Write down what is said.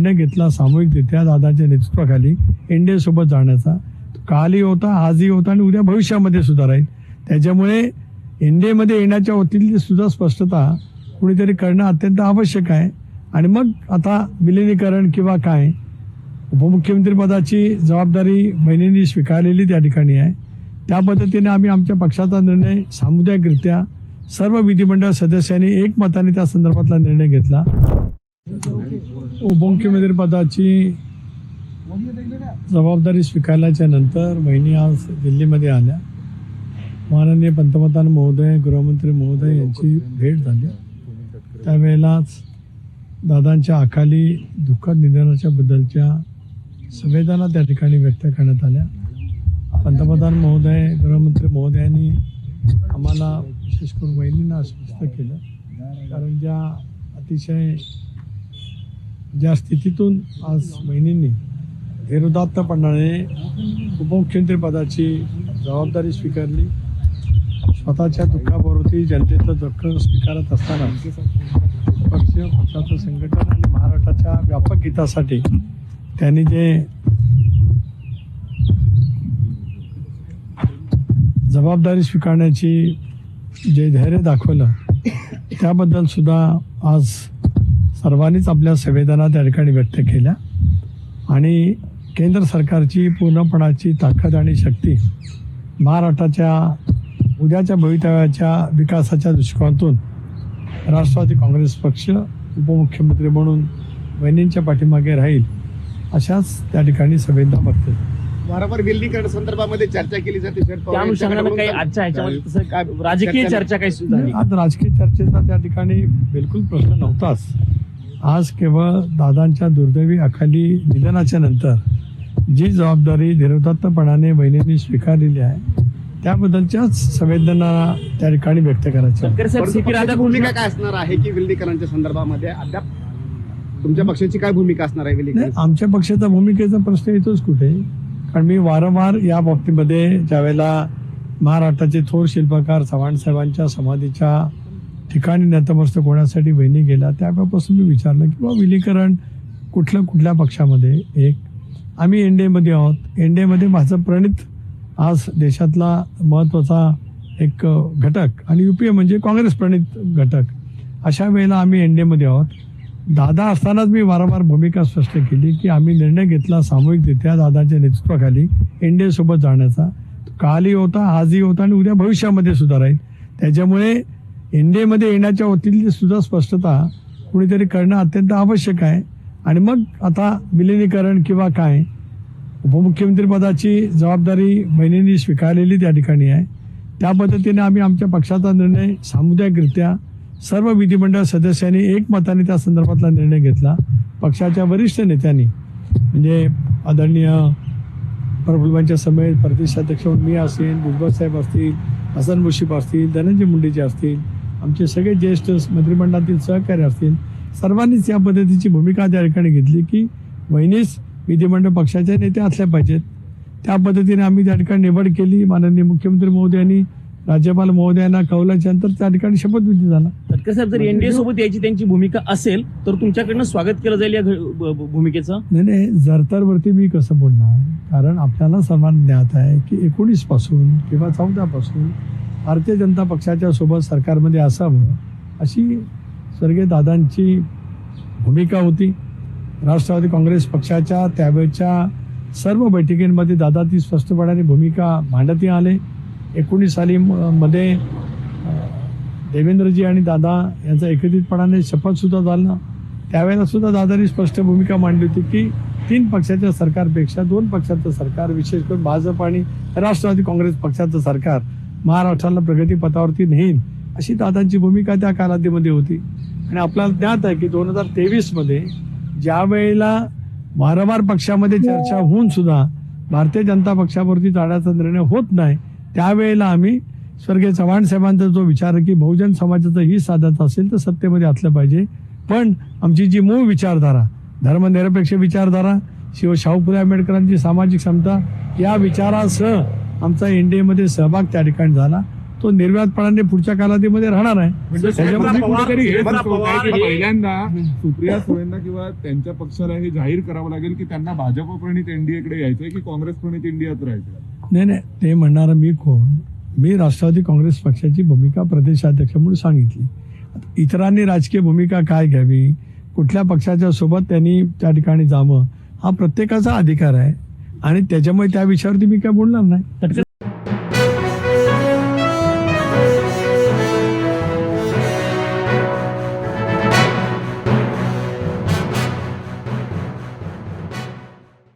निर्णय घेतला सामूहिकरित्या दादाच्या नेतृत्वाखाली एनडीए सोबत जाण्याचा. कालही होता, आजही होता आणि उद्या भविष्यामध्ये सुद्धा राहील. त्याच्यामुळे एनडीए मध्ये येण्याच्या वतीने सुद्धा स्पष्टता कुणीतरी करणं अत्यंत आवश्यक आहे. आणि मग आता विलिनीकरण किंवा काय, उपमुख्यमंत्री पदाची जबाबदारी बहिणींनी स्वीकारलेली त्या ठिकाणी आहे. त्या पद्धतीने आम्ही आमच्या पक्षाचा निर्णय सामुदायिकरित्या सर्व विधिमंडळ सदस्यांनी एकमताने त्या संदर्भातला निर्णय घेतला. उपमुख्यमंत्री पदाची जबाबदारी स्वीकारल्याच्या नंतर बहिणी आज दिल्लीमध्ये आल्या. माननीय पंतप्रधान महोदय, गृहमंत्री महोदय यांची भेट झाली. त्यावेळेलाच दादांच्या अकाली दुःखद निधनाच्या बद्दलच्या संवेदना त्या ठिकाणी व्यक्त करण्यात आल्या. पंतप्रधान महोदय, गृहमंत्री महोदयांनी आम्हाला विशेष करून बहिणींना आश्वस्त केलं, कारण ज्या स्थितीतून आज बहिणींनी धीरोदात्तपणाने उपमुख्यमंत्री पदाची जबाबदारी स्वीकारली, स्वतःच्या दुःखाबरोबर जनतेचं दुःख स्वीकारत असताना पक्षाचं संघटन आणि महाराष्ट्राच्या व्यापक हितासाठी त्यांनी जे जबाबदारी स्वीकारण्याची जे धैर्य दाखवलं त्याबद्दल सुद्धा आज सर्वांनीच आपल्या संवेदना त्या ठिकाणी व्यक्त केल्या. आणि केंद्र सरकारची पूर्णपणाची ताकद आणि शक्ती महाराष्ट्राच्या उद्याच्या भवितव्याच्या विकासाच्या दृष्टिकोनातून राष्ट्रवादी काँग्रेस पक्ष उपमुख्यमंत्री म्हणून बहिणींच्या पाठीमागे राहील अशाच त्या ठिकाणी संवेदना व्यक्त. वारंवार विलीनीकरण संदर्भामध्ये चर्चा केली जाते. त्या अनुषंगाने काही आजच्या ह्याच्यामध्ये तसं काय राजकीय चर्चा काही झाली? आज राजकीय चर्चेचा त्या ठिकाणी बिलकुल प्रश्न नव्हताच. आज केवळ दादांच्या दुर्दैवी अकाली निधनाच्या नंतर जी जबाबदारी धीरोदात्तपणाने बहिणींनी स्वीकारलेली आहे त्याबद्दलच्याच संवेदना त्या ठिकाणी व्यक्त करायच्या. भूमिका काय असणार आहे की विलीनीकरणाच्या संदर्भामध्ये अद्याप तुमच्या पक्षाची काय भूमिका असणार आहे? विलीनीकरण आमच्या पक्षाचा भूमिकेचा प्रश्न येतोच कुठे, कारण मी वारंवार या बाबतीमध्ये ज्यावेळेला महाराष्ट्राचे थोर शिल्पकार चव्हाण साहेबांच्या समाधीच्या ठिकाणी नतमस्तक होण्यासाठी बहिणी गेला त्यावेळेपासून मी विचारलं की बाबा विलीनीकरण कुठल्या पक्षामध्ये. एक, आम्ही एनडीएमध्ये आहोत. एनडीएमध्ये माझं प्रणित आज देशातला महत्त्वाचा एक घटक आणि यूपीए म्हणजे काँग्रेस प्रणित घटक. अशा वेळेला आम्ही एनडीएमध्ये आहोत. दादा असतानाच मी वारंवार भूमिका स्पष्ट केली की आम्ही निर्णय घेतला सामूहिकरित्या दादाच्या नेतृत्वाखाली एनडीए सोबत जाण्याचा. कालही होता, आजही होता आणि उद्या भविष्यामध्ये सुद्धा राहील. त्याच्यामुळे एनडीएमध्ये येण्याच्या वतीने सुद्धा स्पष्टता कुणीतरी करणं अत्यंत आवश्यक आहे. आणि मग आता विलिनीकरण किंवा काय, उपमुख्यमंत्री पदाची जबाबदारी बहिणींनी स्वीकारलेली त्या ठिकाणी आहे. त्या पद्धतीने आम्ही आमच्या पक्षाचा निर्णय सामुदायिकरित्या सर्व विधिमंडळ सदस्यांनी एकमताने त्या संदर्भातला निर्णय घेतला. पक्षाच्या वरिष्ठ नेत्यांनी म्हणजे आदरणीय प्रफुल्लभाईंच्या समेत प्रदेशाध्यक्ष मी असेल, भुजबळ साहेब असतील, हसन मुश्रीफ असतील, धनंजय मुंडेचे असतील, आमचे सगळे ज्येष्ठ मंत्रिमंडळातील सहकारी असतील, सर्वांनीच या पद्धतीची भूमिका त्या ठिकाणी घेतली की वहिनीच विधिमंडळ पक्षाच्या नेत्या असल्या पाहिजेत. त्या पद्धतीने आम्ही त्या ठिकाणी निवड केली. माननीय मुख्यमंत्री महोदयांनी राज्यपाल महोदयांना कळवल्याच्या नंतर त्या ठिकाणी शपथविधी झाला. तटकरे साहेब, जर एनडीए सोबत यायची त्यांची भूमिका असेल तर तुमच्याकडनं स्वागत केलं जाईल या भूमिकेचं? नाही, जरतरवरती मी कसं बोलणार, कारण आपल्याला सर्वांना ज्ञात आहे की 19 पासून किंवा 14 पासून भारतीय जनता पक्षाच्या सोबत सरकारमध्ये असावं अशी स्वर्गीय दादांची भूमिका होती. राष्ट्रवादी काँग्रेस पक्षाच्या त्यावेळच्या सर्व बैठकींमध्ये दादा ती स्पष्टपणाने भूमिका मांडती आले. 19 साली मध्ये देवेंद्रजी आणि दादा यांचा एकत्रितपणाने शपथसुद्धा झाला. त्यावेळेला सुद्धा दादांनी स्पष्ट भूमिका मांडली होती की 3 पक्षाच्या सरकारपेक्षा 2 पक्षाचं सरकार, विशेष करून भाजप आणि राष्ट्रवादी काँग्रेस पक्षाचं सरकार महाराष्ट्राला प्रगतीपथावरती नेईल अशी दादांची भूमिका त्या कालावधीमध्ये होती. आणि आपल्याला ज्ञात आहे की 2023 मध्ये ज्या वेळेला वारंवार पक्षामध्ये चर्चा होऊन सुद्धा भारतीय जनता पक्षावरती जाण्याचा निर्णय होत नाही, त्यावेळेला आम्ही स्वर्गीय चव्हाण साहेबांचा जो विचार आहे की बहुजन समाजाचं ही साधत असेल तर सत्तेमध्ये असलं पाहिजे, पण आमची जी मूळ विचारधारा, धर्मनिरपेक्ष विचारधारा, शाहू फुले आंबेडकरांची सामाजिक समता या विचारासह आमचा एनडीएमध्ये सहभाग त्या ठिकाणी झाला. तो निर्व्यातपणाने पुढच्या कालावधीमध्ये राहणार आहे. म्हणजे त्याच्यामध्ये कुठेतरी हे शरद सुचवत आहे की पवार हे- पहिल्यांदा सुप्रिया सुळेंना किंवा त्यांच्या पक्षाला हे जाहीर करावं लागेल की त्यांना भाजप प्रणित एनडीएकडे यायचंय की काँग्रेस प्रणित इंडियात राहायचंय. नाही ते म्हणणारा मी कोण? मी राष्ट्रवादी काँग्रेस पक्षाची भूमिका प्रदेशाध्यक्ष म्हणून सांगितली. इतरांनी राजकीय भूमिका काय घ्यावी, कुठल्या पक्षाच्या सोबत त्यांनी त्या ठिकाणी जावं, हा प्रत्येकाचा अधिकार आहे आणि त्याच्यामुळे त्या विषयावरती मी काय बोलणार नाही. तटकरे